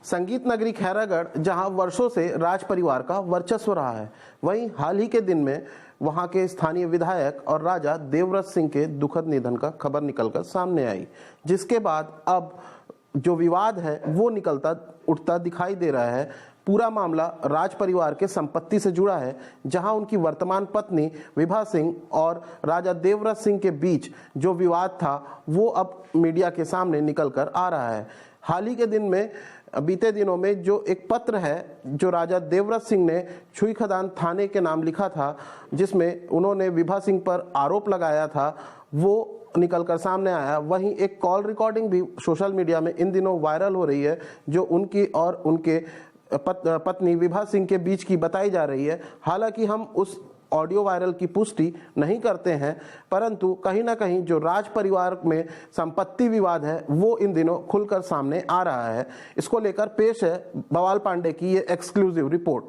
संगीत नगरी खैरागढ़ जहां वर्षों से राज परिवार का वर्चस्व रहा है, वहीं हाल ही के दिन में वहां के स्थानीय विधायक और राजा देवव्रत सिंह के दुखद निधन का खबर निकलकर सामने आई, जिसके बाद अब जो विवाद है वो निकलता उठता दिखाई दे रहा है। पूरा मामला राज परिवार के संपत्ति से जुड़ा है, जहां उनकी वर्तमान पत्नी विभा सिंह और राजा देवव्रत सिंह के बीच जो विवाद था वो अब मीडिया के सामने निकल कर आ रहा है। हाल ही के दिन में बीते दिनों में जो एक पत्र है जो राजा देवव्रत सिंह ने छुई खदान थाने के नाम लिखा था, जिसमें उन्होंने विभा सिंह पर आरोप लगाया था, वो निकलकर सामने आया। वहीं एक कॉल रिकॉर्डिंग भी सोशल मीडिया में इन दिनों वायरल हो रही है, जो उनकी और उनके पत्नी विभा सिंह के बीच की बताई जा रही है। हालांकि हम उस ऑडियो वायरल की पुष्टि नहीं करते हैं, परंतु कहीं ना कहीं जो राज परिवार में संपत्ति विवाद है वो इन दिनों खुलकर सामने आ रहा है। इसको लेकर पेश है बवाल पांडे की ये एक्सक्लूसिव रिपोर्ट।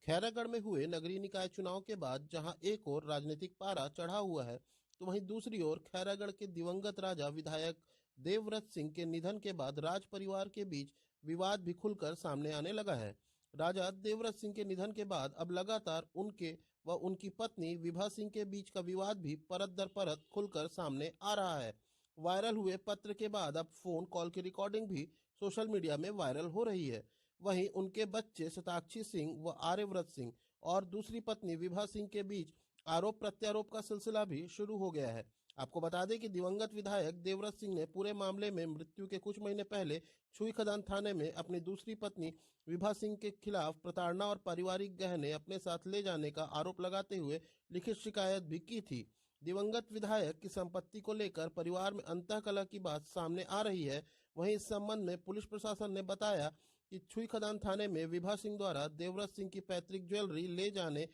खैरागढ़ में हुए नगरीय निकाय चुनाव के बाद जहां एक ओर राजनीतिक पारा चढ़ा हुआ है, तो वहीं दूसरी ओर खैरागढ़ के दिवंगत राजा विधायक देवव्रत सिंह के निधन के बाद राज परिवार के बीच विवाद भी खुलकर सामने आने लगा है। राजा देवव्रत सिंह के निधन के बाद अब लगातार उनके व उनकी पत्नी विभा सिंह के बीच का विवाद भी परत दर परत खुलकर सामने आ रहा है। वायरल हुए पत्र के बाद अब फोन कॉल की रिकॉर्डिंग भी सोशल मीडिया में वायरल हो रही है। वहीं उनके बच्चे शताक्षी सिंह व आर्यव्रत सिंह और दूसरी पत्नी विभा सिंह के बीच आरोप प्रत्यारोप का सिलसिला भी शुरू हो गया है। आपको बता दें कि दिवंगत विधायक देवव्रत सिंह ने पूरे मामले में मृत्यु के कुछ महीने पहले छुई खदान थाने में अपनी दूसरी पत्नी विभा सिंह के खिलाफ प्रताड़ना और पारिवारिक गहने अपने साथ ले जाने का आरोप लगाते हुए लिखित शिकायत भी की थी। दिवंगत विधायक की संपत्ति को लेकर परिवार में अंतःकलह की बात सामने आ रही है। वहीं इस संबंध में पुलिस प्रशासन ने बताया कि छुई खदान थाने में विभा सिंह द्वारा देवव्रत सिंह की पैतृक ज्वेलरी ले जाने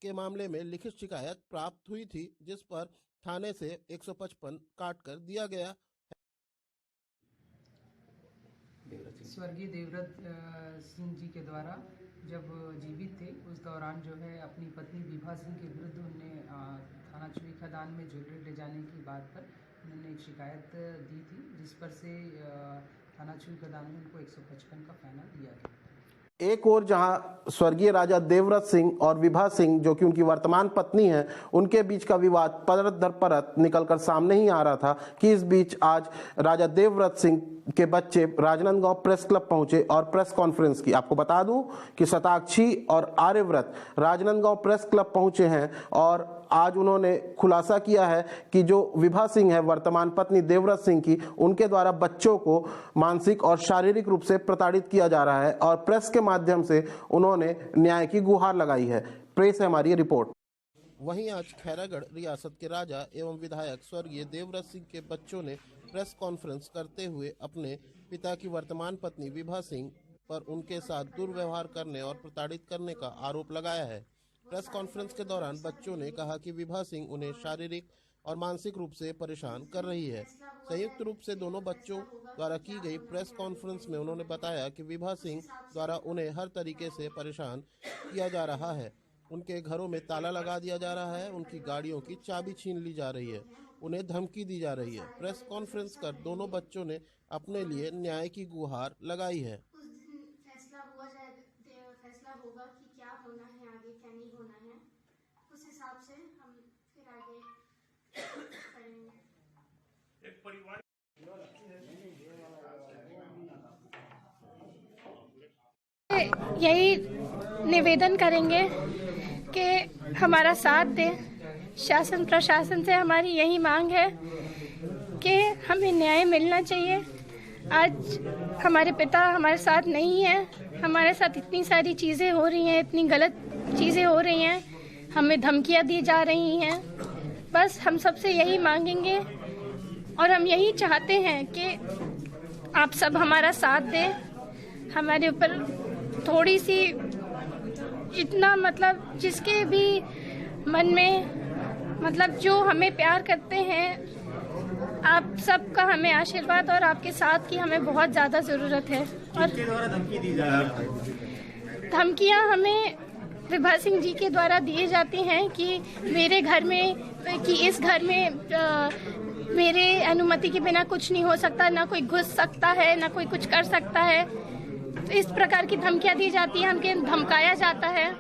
के मामले में लिखित शिकायत प्राप्त हुई थी, जिस पर थाने से 155 काट कर दिया गया। स्वर्गीय देवव्रत सिंह जी के द्वारा जब जीवित थे उस दौरान जो है अपनी पत्नी विभा सिंह के विरुद्ध उन्हें थाना छुई खदान में ज्वेलरी ले जाने की बात पर उन्होंने एक शिकायत दी थी, जिस पर से थाना छुई खदान में उनको 155 का फाइनल दिया गया। एक और जहां स्वर्गीय राजा देवव्रत सिंह और विभा सिंह जो कि उनकी वर्तमान पत्नी है, उनके बीच का विवाद परत दर परत निकलकर सामने ही आ रहा था कि इस बीच आज राजा देवव्रत सिंह के बच्चे राजनांदगांव प्रेस क्लब पहुंचे और प्रेस कॉन्फ्रेंस की। आपको बता दूं कि शताक्षी और आर्यव्रत राजनांदगांव प्रेस क्लब पहुंचे हैं और आज उन्होंने खुलासा किया है कि जो विभा सिंह है वर्तमान पत्नी देवव्रत सिंह की, उनके द्वारा बच्चों को मानसिक और शारीरिक रूप से प्रताड़ित किया जा रहा है और प्रेस के माध्यम से उन्होंने न्याय की गुहार लगाई है। प्रेस है हमारी रिपोर्ट। वहीं आज खैरागढ़ रियासत के राजा एवं विधायक स्वर्गीय देवव्रत सिंह के बच्चों ने प्रेस कॉन्फ्रेंस करते हुए अपने पिता की वर्तमान पत्नी विभा सिंह पर उनके साथ दुर्व्यवहार करने और प्रताड़ित करने का आरोप लगाया है। प्रेस कॉन्फ्रेंस के दौरान बच्चों ने कहा कि विभा सिंह उन्हें शारीरिक और मानसिक रूप से परेशान कर रही है। संयुक्त रूप से दोनों बच्चों द्वारा की गई प्रेस कॉन्फ्रेंस में उन्होंने बताया कि विभा सिंह द्वारा उन्हें हर तरीके से परेशान किया जा रहा है। उनके घरों में ताला लगा दिया जा रहा है, उनकी गाड़ियों की चाबी छीन ली जा रही है, उन्हें धमकी दी जा रही है। प्रेस कॉन्फ्रेंस कर दोनों बच्चों ने अपने लिए न्याय की गुहार लगाई है। फैसला होगा कि क्या होना है आगे, क्या नहीं होना है, उस हिसाब से हम फिर आगे करेंगे। एक परिवार यही निवेदन करेंगे कि हमारा साथ दें। शासन प्रशासन से हमारी यही मांग है कि हमें न्याय मिलना चाहिए। आज हमारे पिता हमारे साथ नहीं है, हमारे साथ इतनी सारी चीज़ें हो रही हैं, इतनी गलत चीज़ें हो रही हैं, हमें धमकियां दी जा रही हैं। बस हम सबसे यही मांगेंगे और हम यही चाहते हैं कि आप सब हमारा साथ दें। हमारे ऊपर थोड़ी सी इतना मतलब जिसके भी मन में मतलब जो हमें प्यार करते हैं, आप सबका हमें आशीर्वाद और आपके साथ की हमें बहुत ज़्यादा ज़रूरत है। और धमकियाँ हमें विभा सिंह जी के द्वारा दी जाती हैं कि मेरे घर में कि इस घर में मेरे अनुमति के बिना कुछ नहीं हो सकता, ना कोई घुस सकता है, ना कोई कुछ कर सकता है। तो इस प्रकार की धमकियां दी जाती है, हमके धमकाया जाता है।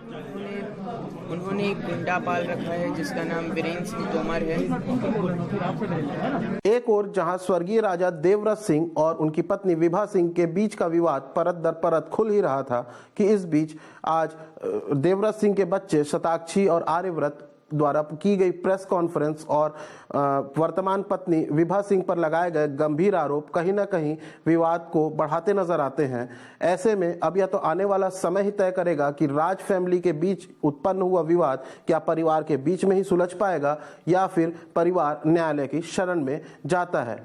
उन्होंने एक गुंडा पाल रखा है जिसका नाम वीरेंद्र सिंह तोमर है। एक और जहां स्वर्गीय राजा देवव्रत सिंह और उनकी पत्नी विभा सिंह के बीच का विवाद परत दर परत खुल ही रहा था कि इस बीच आज देवव्रत सिंह के बच्चे शताक्षी और आर्यव्रत द्वारा की गई प्रेस कॉन्फ्रेंस और वर्तमान पत्नी विभा सिंह पर लगाए गए गंभीर आरोप कहीं ना कहीं विवाद को बढ़ाते नजर आते हैं। ऐसे में अब या तो आने वाला समय ही तय करेगा कि राज फैमिली के बीच उत्पन्न हुआ विवाद क्या परिवार के बीच में ही सुलझ पाएगा या फिर परिवार न्यायालय की शरण में जाता है।